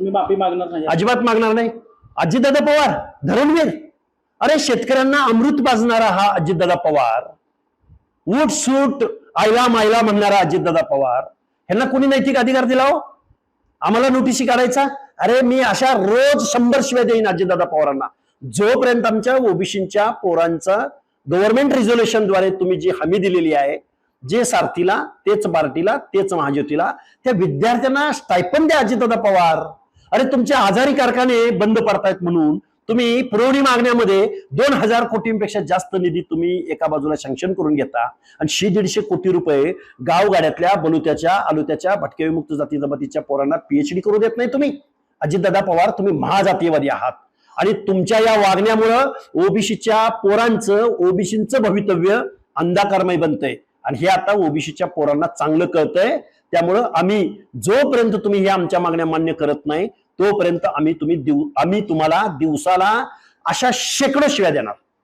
तुम्ही माफी मागणार नाही? अजिबात मागणार नाही. अजितदादा पवार धरणवीर, अरे शेतकऱ्यांना अमृत पाजणारा हा अजितदादा पवार, उठ सूट आयला मायला म्हणणारा अजितदादा पवार, ह्यांना कोणी नैतिक अधिकार दिला हो आम्हाला नोटीसी काढायचा? अरे मी अशा रोज 100 शिव्या देईन अजितदादा पवारांना, जोपर्यंत आमच्या ओबीसीच्या पोरांचा गव्हर्नमेंट रिझोल्युशनद्वारे तुम्ही जी हमी दिलेली आहे, जे सारथीला तेच पार्टीला तेच महाज्योतीला, त्या विद्यार्थ्यांना स्टायपंड द्या अजितदादा पवार. अरे तुमचे आजारी कारखाने बंद पडतायत म्हणून तुम्ही पुरवणी मागण्यामध्ये 2000 कोटींपेक्षा जास्त निधी तुम्ही एका बाजूला सँक्शन करून घेता आणि 150 कोटी रुपये गावगाड्यातल्या बलुत्याच्या आलुत्याच्या भटके विमुक्त जाती जमातीच्या पोरांना पीएचडी करू देत नाही तुम्ही. अजितदादा पवार तुम्ही महाजातीयवादी आहात आणि तुमच्या या वागण्यामुळं ओबीसीच्या पोरांचं ओबीसीचं भवितव्य अंधकारमय बनतंय आणि हे आता ओबीसीच्या पोरांना चांगलं कळतंय. त्यामुळं आम्ही जोपर्यंत तुम्ही हे आमच्या मागण्या मान्य करत नाही तोपर्यंत आम्ही तुम्हाला दिवसाला अशा शेकडो शिव्या देणार.